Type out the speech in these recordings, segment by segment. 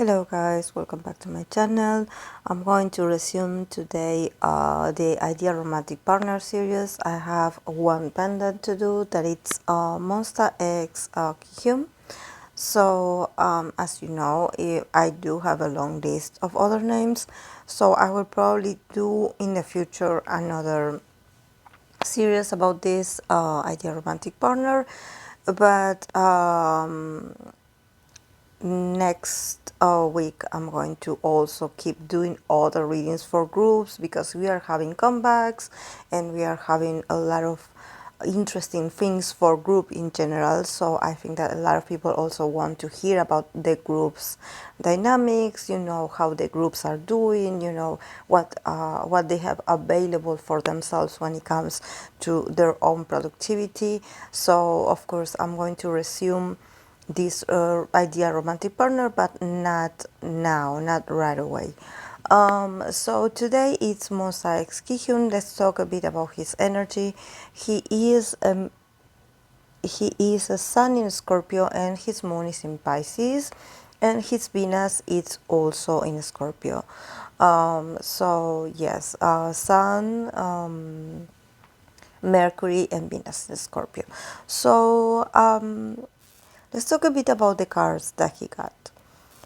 Hello guys, welcome back to my channel. I'm going to resume today the Ideal Romantic Partner series. I have one pendant to do, that it's Monsta X Kihyun. So as you know, I do have a long list of other names, so I will probably do in the future another series about this Ideal Romantic Partner, but next week I'm going to also keep doing other readings for groups, because we are having comebacks and we are having a lot of interesting things for group in general. So I think that a lot of people also want to hear about the groups dynamics, how the groups are doing, what they have available for themselves when it comes to their own productivity. So of course I'm going to resume this ideal romantic partner, but not now, not right away. So today it's Monsta X Kihyun. Let's talk a bit about his energy. He is a sun in Scorpio and his moon is in Pisces, and his Venus is also in Scorpio. So yes, sun, Mercury and Venus in Scorpio. So let's talk a bit about the cards that he got.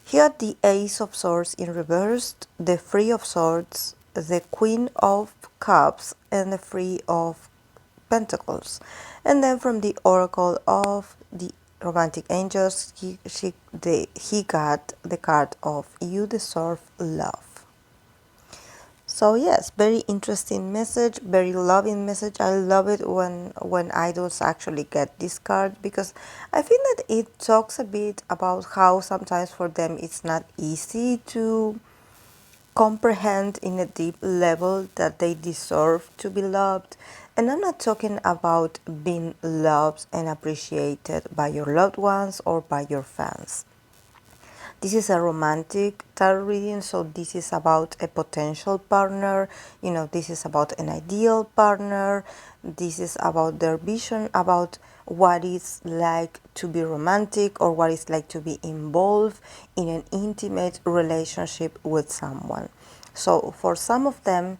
He got the Ace of Swords in reversed, the Three of Swords, the Queen of Cups, and the Three of Pentacles. And then from the Oracle of the Romantic Angels, he got the card of You Deserve Love. So yes, very interesting message, very loving message. I love it when idols actually get this card, because I think that it talks a bit about how sometimes for them it's not easy to comprehend in a deep level that they deserve to be loved. And I'm not talking about being loved and appreciated by your loved ones or by your fans. This is a romantic tarot reading, so this is about a potential partner. This is about an ideal partner. This is about their vision about what it's like to be romantic, or what it's like to be involved in an intimate relationship with someone. So for some of them,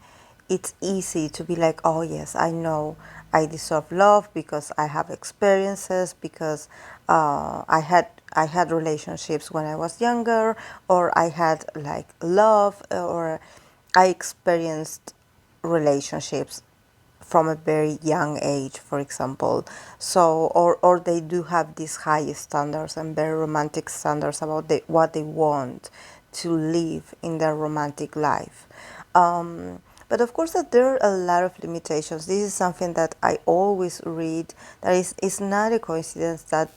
it's easy to be like, oh yes, I know I deserve love because I have experiences, because I had relationships when I was younger, or I had like love, or I experienced relationships from a very young age, for example. So or they do have these high standards and very romantic standards about what they want to live in their romantic life. But of course that there are a lot of limitations. This is something that I always read, that it's not a coincidence that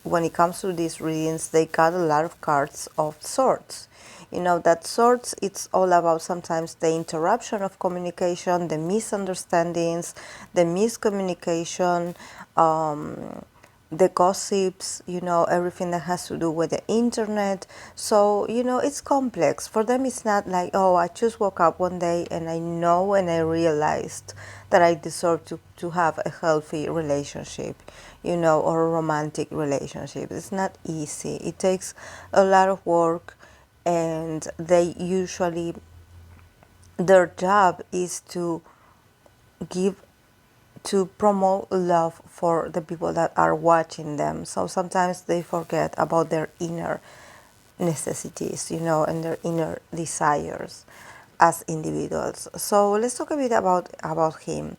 when it comes to these readings, they got a lot of cards of swords. That swords, it's all about sometimes the interruption of communication, the misunderstandings, the miscommunication, the gossips, everything that has to do with the internet. So, it's complex. For them, it's not like, oh, I just woke up one day and I know and I realized that I deserve to have a healthy relationship, or a romantic relationship. It's not easy. It takes a lot of work, and they usually, their job is to promote love for the people that are watching them. So sometimes they forget about their inner necessities, and their inner desires as individuals. So let's talk a bit about him.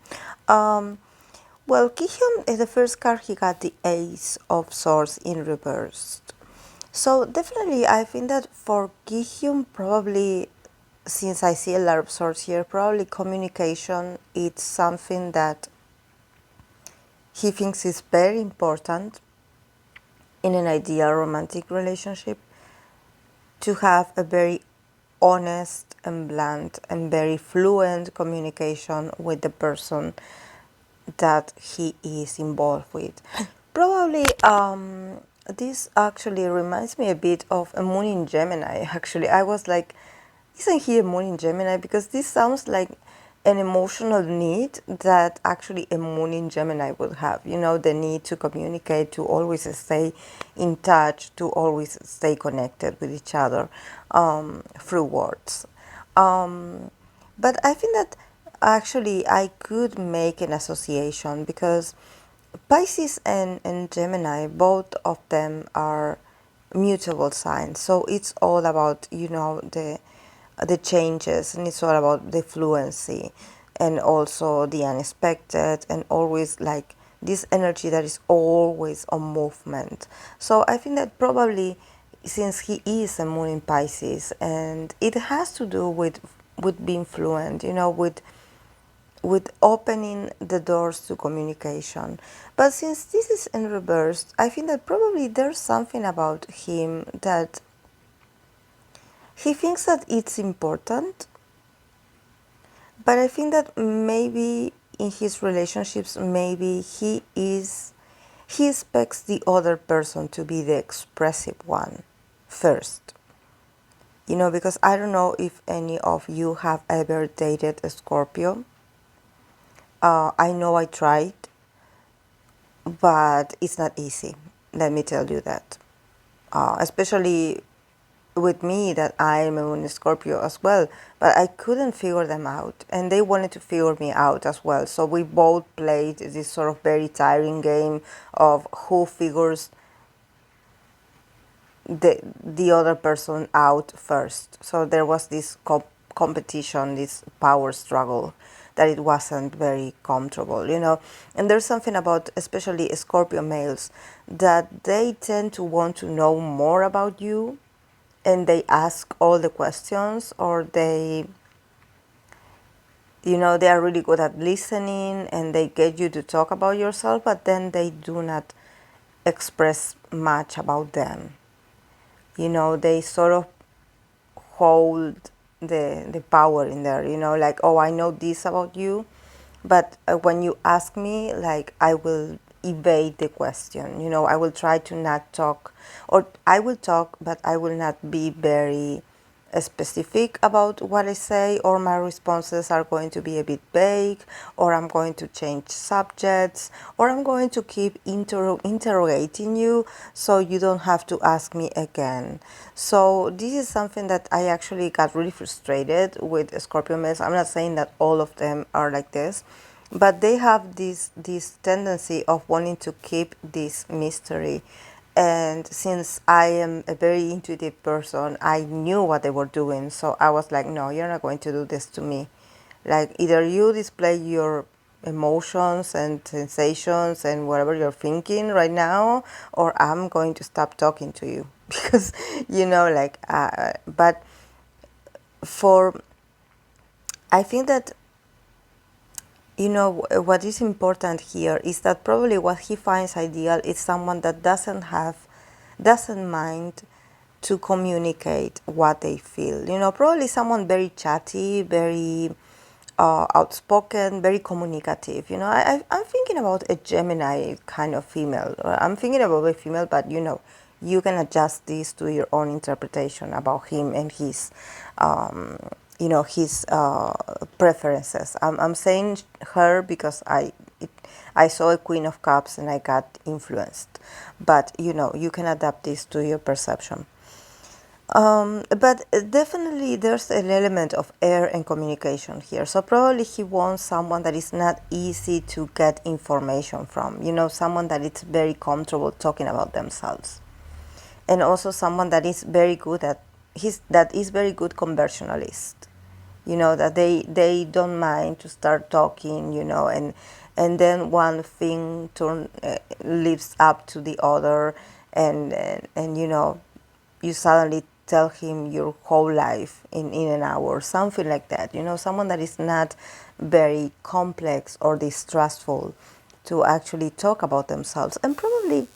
Well, Kihyun, is the first card he got the Ace of Swords in reversed. So definitely I think that for Kihyun, probably, since I see a lot of swords here, probably communication, it's something that he thinks is very important in an ideal romantic relationship, to have a very honest and blunt and very fluent communication with the person that he is involved with. Probably this actually reminds me a bit of a moon in Gemini. Actually, I was like, isn't he a moon in Gemini? Because this sounds like an emotional need that actually a moon in Gemini would have. The need to communicate, to always stay in touch, to always stay connected with each other through words. But I think that actually I could make an association because Pisces and Gemini, both of them are mutable signs. So it's all about, the changes, and it's all about the fluency and also the unexpected, and always like this energy that is always on movement. So I think that probably since he is a moon in Pisces, and it has to do with being fluent, with opening the doors to communication. But since this is in reverse, I think that probably there's something about him that he thinks that it's important, but I think that maybe in his relationships, maybe he expects the other person to be the expressive one first. Because I don't know if any of you have ever dated a Scorpio. I know I tried, but it's not easy. Let me tell you that. Especially with me, that I am a moon Scorpio as well, but I couldn't figure them out, and they wanted to figure me out as well. So we both played this sort of very tiring game of who figures the other person out first. So there was this competition, this power struggle, that it wasn't very comfortable. And there's something about, especially Scorpio males, that they tend to want to know more about you, and they ask all the questions, or they are really good at listening, and they get you to talk about yourself, but then they do not express much about them. They sort of hold the power in there, like, oh, I know this about you, but when you ask me, like, I will evade the question. I will try to not talk, or I will talk, but I will not be very specific about what I say, or my responses are going to be a bit vague, or I'm going to change subjects, or I'm going to keep interrogating you so you don't have to ask me again. So this is something that I actually got really frustrated with Scorpio males. I'm not saying that all of them are like this, but they have this tendency of wanting to keep this mystery. And since I am a very intuitive person, I knew what they were doing. So I was like, no, you're not going to do this to me. Like, either you display your emotions and sensations and whatever you're thinking right now, or I'm going to stop talking to you. Because, but for, I think that, what is important here is that probably what he finds ideal is someone that doesn't mind to communicate what they feel. Probably someone very chatty, very outspoken, very communicative. I'm thinking about a Gemini kind of female. I'm thinking about a female, but you can adjust this to your own interpretation about him and his his preferences. I'm saying her because I saw a Queen of Cups and I got influenced, but you can adapt this to your perception. But definitely there's an element of air and communication here. So probably he wants someone that is not easy to get information from, someone that is very comfortable talking about themselves. And also someone that is very good very good conversationalist. That they don't mind to start talking, and then one thing leads up to the other, and you suddenly tell him your whole life in an hour, something like that. Someone that is not very complex or distrustful to actually talk about themselves. And probably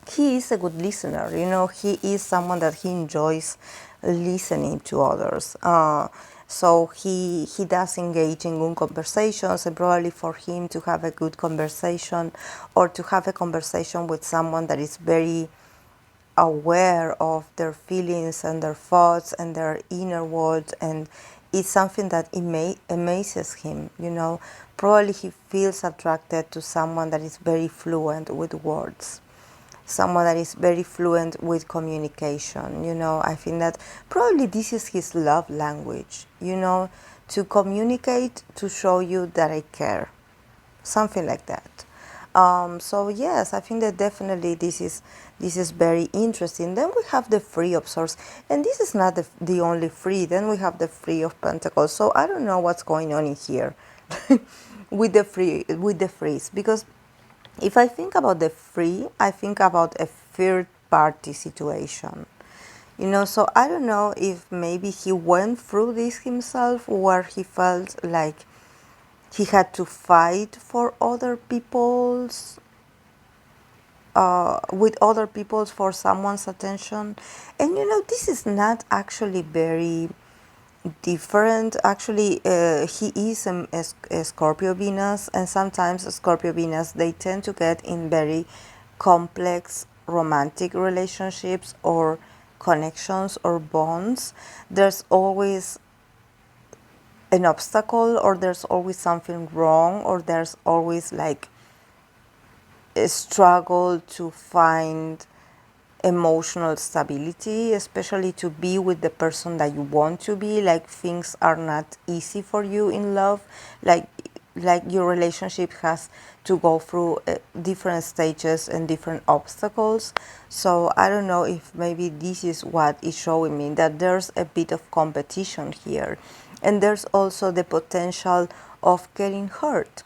he is a good listener. He is someone that he enjoys listening to others. So he does engage in good conversations, and probably for him to have a good conversation, or to have a conversation with someone that is very aware of their feelings and their thoughts and their inner world, and it's something that amazes him, Probably he feels attracted to someone that is very fluent with words, someone that is very fluent with communication, I think that probably this is his love language, to communicate, to show you that I care, something like that. So yes, I think that definitely this is very interesting. Then we have the Three of Swords, and this is not the only three. Then we have the Three of Pentacles. So I don't know what's going on in here with the threes, because if I think about the three, I think about a third party situation. So I don't know if maybe he went through this himself, where he felt like he had to fight for other people's with other people's for someone's attention. And this is not actually very different. Actually, he is a Scorpio Venus, and sometimes Scorpio Venus, they tend to get in very complex romantic relationships or connections or bonds. There's always an obstacle, or there's always something wrong, or there's always like a struggle to find emotional stability, especially to be with the person that you want to be. Like, things are not easy for you in love, like your relationship has to go through different stages and different obstacles. So I don't know if maybe this is what is showing me, that there's a bit of competition here, and there's also the potential of getting hurt.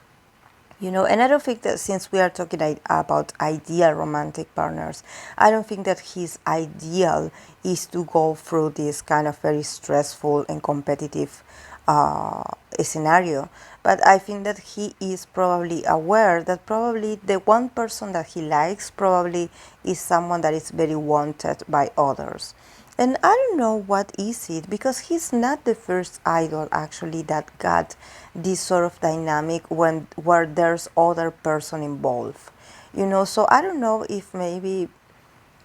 And I don't think that, since we are talking about ideal romantic partners, I don't think that his ideal is to go through this kind of very stressful and competitive scenario. But I think that he is probably aware that probably the one person that he likes probably is someone that is very wanted by others. And I don't know what is it, because he's not the first idol actually that got this sort of dynamic where there's other person involved. So I don't know if maybe,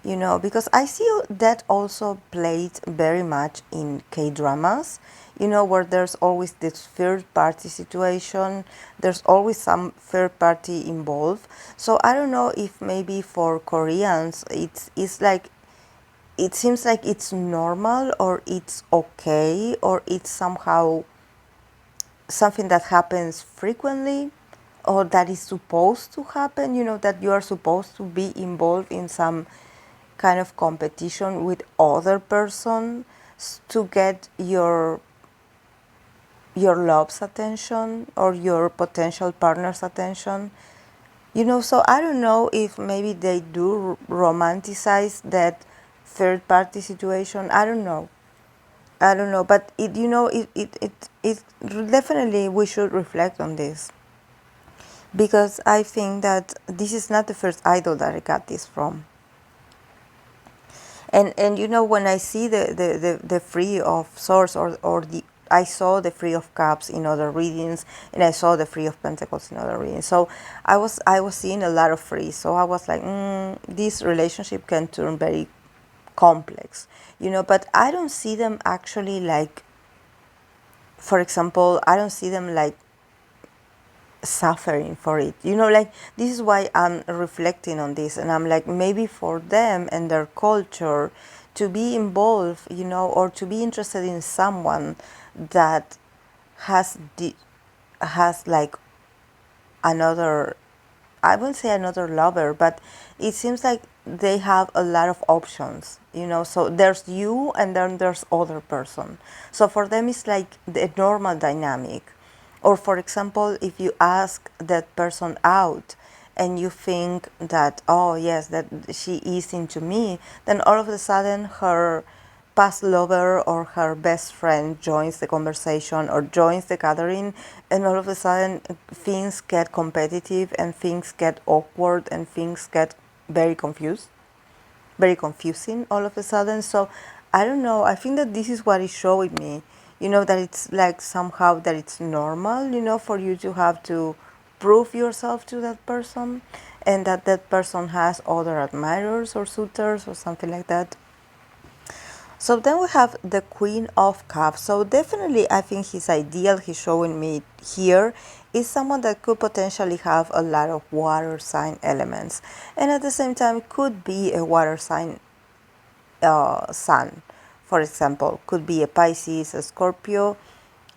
because I see that also played very much in K-dramas, where there's always this third party situation, there's always some third party involved. So I don't know if maybe for Koreans it's like, it seems like it's normal, or it's okay, or it's somehow something that happens frequently, or that is supposed to happen, that you are supposed to be involved in some kind of competition with other person to get your love's attention or your potential partner's attention. So I don't know if maybe they do romanticize that third party situation. I don't know. But it definitely, we should reflect on this, because I think that this is not the first idol that I got this from. And when I see the Three of Swords, or the I saw the Three of Cups in other readings, and I saw the Three of Pentacles in other readings. So I was seeing a lot of threes. So I was like, this relationship can turn very complex, But I don't see them actually like, for example, I don't see them like suffering for it, like, this is why I'm reflecting on this, and I'm like, maybe for them and their culture to be involved, or to be interested in someone that has like another, I wouldn't say another lover, but it seems like they have a lot of options, so there's you, and then there's other person. So for them it's like the normal dynamic. Or for example, if you ask that person out and you think that, oh yes, that she is into me, then all of a sudden her past lover or her best friend joins the conversation or joins the gathering, and all of a sudden things get competitive and things get awkward and things get very confusing all of a sudden. So I don't know, I think that this is what is showing me, that it's like somehow that it's normal, for you to have to prove yourself to that person, and that person has other admirers or suitors or something like that. So then we have the Queen of Cups. So definitely I think his ideal he's showing me here is someone that could potentially have a lot of water sign elements. And at the same time could be a water sign sun. For example, could be a Pisces, a Scorpio,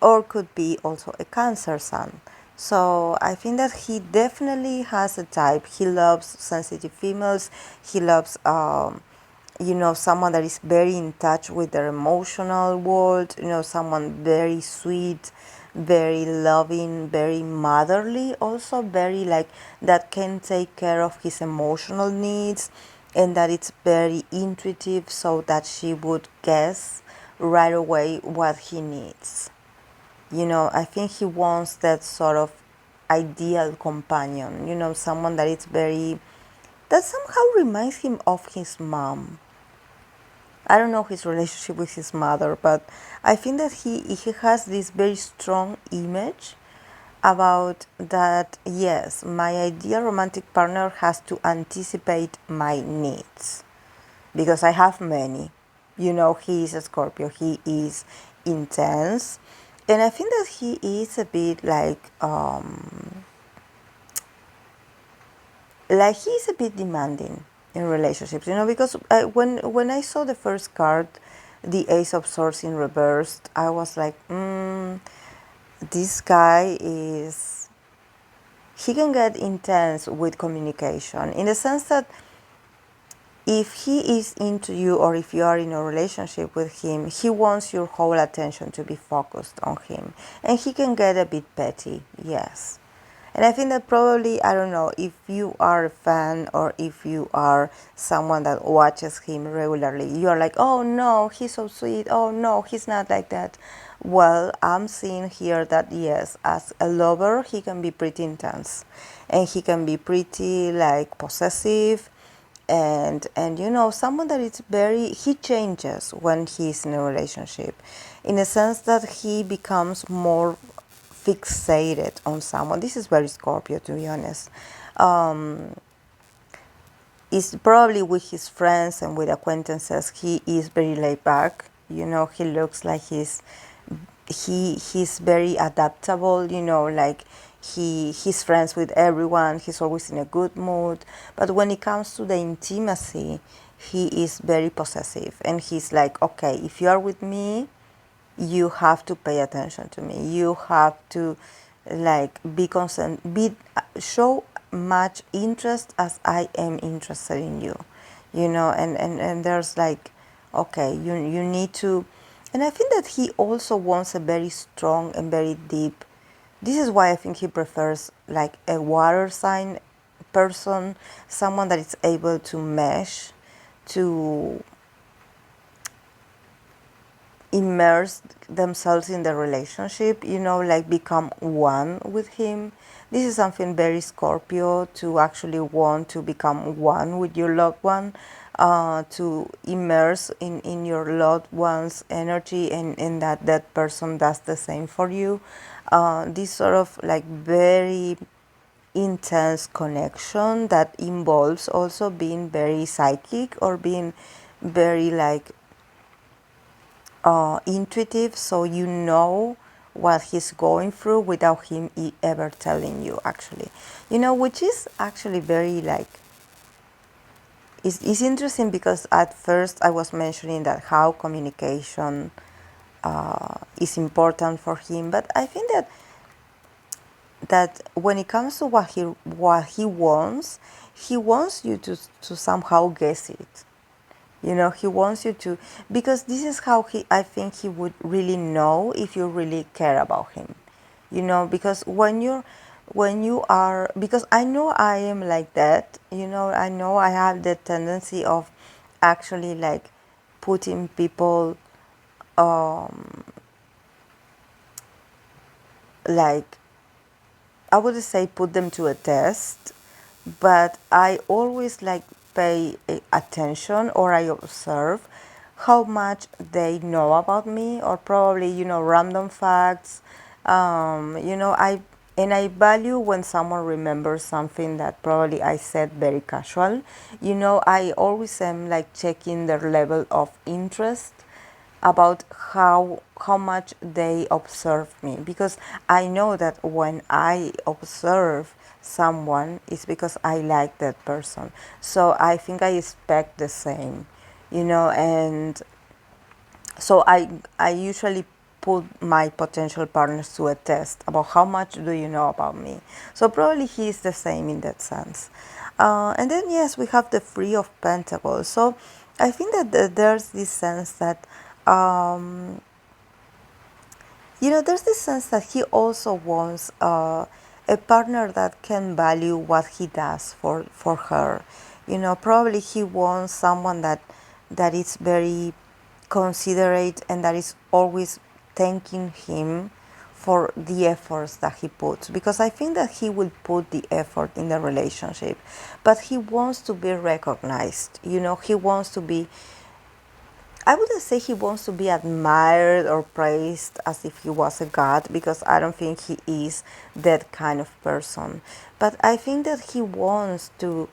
or could be also a Cancer sun. So I think that he definitely has a type. He loves sensitive females. He loves someone that is very in touch with their emotional world, someone very sweet, very loving, very motherly, also very like that can take care of his emotional needs, and that it's very intuitive so that she would guess right away what he needs. I think he wants that sort of ideal companion, someone that is very, that somehow reminds him of his mom. I don't know his relationship with his mother, but I think that he has this very strong image about that. Yes, my ideal romantic partner has to anticipate my needs because I have many. He is a Scorpio. He is intense, and I think that he is a bit like he's a bit demanding in relationships, because when I saw the first card, the Ace of Swords in reversed, I was like, this guy is, he can get intense with communication in the sense that if he is into you or if you are in a relationship with him, he wants your whole attention to be focused on him, and he can get a bit petty, yes. And I think that probably, I don't know, if you are a fan or if you are someone that watches him regularly, you are like, oh no, he's so sweet. Oh no, he's not like that. Well, I'm seeing here that yes, as a lover, he can be pretty intense. And he can be pretty like possessive. And someone that is very, he changes when he's in a relationship, in a sense that he becomes more fixated on someone. This is very Scorpio, to be honest. Is probably with his friends and with acquaintances, he is very laid back. He looks like he's very adaptable. Like he's friends with everyone. He's always in a good mood. But when it comes to the intimacy, he is very possessive, and he's like, okay, if you are with me, you have to pay attention to me. You have to like be consent, show much interest as I am interested in you, and there's like, okay, you need to, and I think that he also wants a very strong and very deep. This is why I think he prefers like a water sign person, someone that is able to mesh, to immerse themselves in the relationship, like become one with him. This is something very Scorpio, to actually want to become one with your loved one, to immerse in your loved one's energy, and that person does the same for you. This sort of like very intense connection that involves also being very psychic or being very like intuitive, so you know what he's going through without him ever telling you, actually, which is actually very like, it's interesting, because at first I was mentioning that how communication is important for him, but I think that when it comes to what he wants you to somehow guess it. He wants you to, because this is how I think he would really know if you really care about him. Because when you are, because I know I am like that, I know I have the tendency of actually like putting people, like, I would say put them to a test, but I always like pay attention, or I observe how much they know about me, or probably random facts. I value when someone remembers something that probably I said very casual. I always am like checking their level of interest, about how much they observe me, because I know that when I observe someone, it's because I like that person. So I think I expect the same, and so I usually put my potential partners to a test about how much do you know about me. So probably he is the same in that sense. And then yes, we have the Three of Pentacles. So I think that there's this sense that um, there's this sense that he also wants a partner that can value what he does for her. Probably he wants someone that is very considerate and that is always thanking him for the efforts that he puts, because I think that he will put the effort in the relationship, but he wants to be recognized. He wants to be, I wouldn't say he wants to be admired or praised as if he was a god, because I don't think he is that kind of person. But I think that he wants to,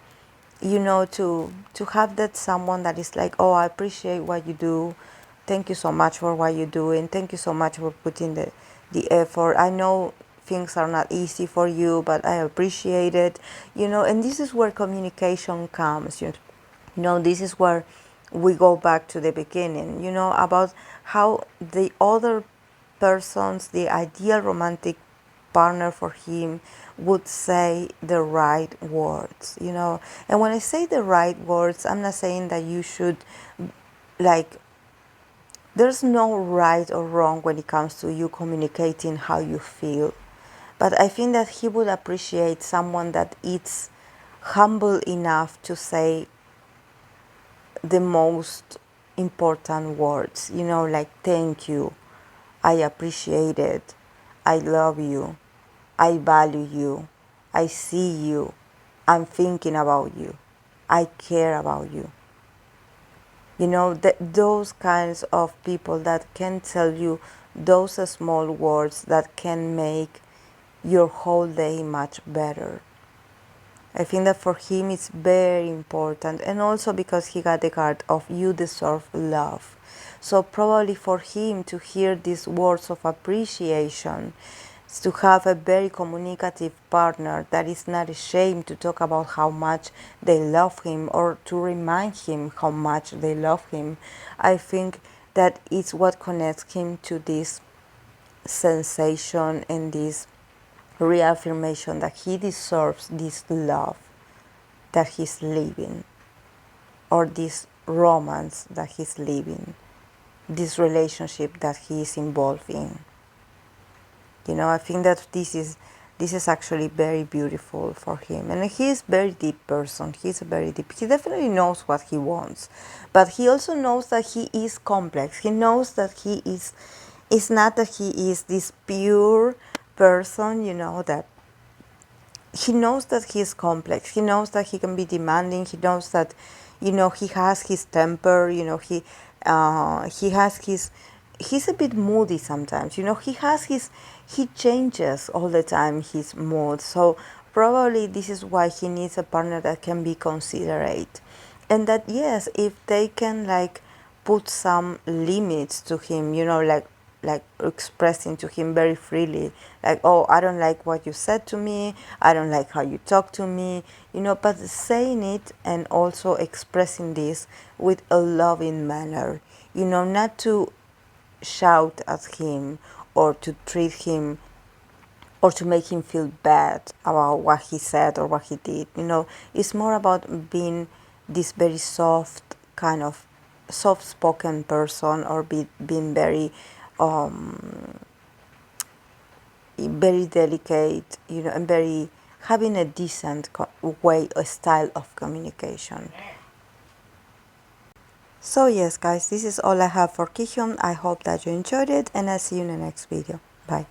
to have that someone that is like, oh, I appreciate what you do. Thank you so much for what you're doing. Thank you so much for putting the effort. I know things are not easy for you, but I appreciate it. And this is where communication comes. This is where we go back to the beginning, about how the other persons, the ideal romantic partner for him, would say the right words. And when I say the right words, I'm not saying that you should, like, there's no right or wrong when it comes to you communicating how you feel. But I think that he would appreciate someone that is humble enough to say the most important words, like thank you, I appreciate it, I love you, I value you, I see you, I'm thinking about you, I care about you. Those kinds of people that can tell you those small words that can make your whole day much better. I think that for him it's very important, and also because he got the card of you deserve love. So probably for him to hear these words of appreciation, to have a very communicative partner that is not ashamed to talk about how much they love him or to remind him how much they love him, I think that it's what connects him to this sensation and this reaffirmation that he deserves this love that he's living, or this romance that he's living, this relationship that he is involved in. I think that this is actually very beautiful for him, and he is a very deep person. He definitely knows what he wants, but he also knows that he is complex. He knows that he is, it's not that he is this pure person, that he knows that he is complex. He knows that he can be demanding. He knows that, he has his temper. He has his. He's a bit moody sometimes. He changes all the time his mood. So probably this is why he needs a partner that can be considerate, and that yes, if they can put some limits to him, like expressing to him very freely, like, oh, I don't like what you said to me, I don't like how you talk to me, but saying it and also expressing this with a loving manner, not to shout at him or to treat him or to make him feel bad about what he said or what he did. It's more about being this very soft, kind of soft-spoken person, or being very very delicate, and very having a decent way, a style of communication. So yes, guys, this is all I have for Kihyun. I hope that you enjoyed it, and I'll see you in the next video. Bye.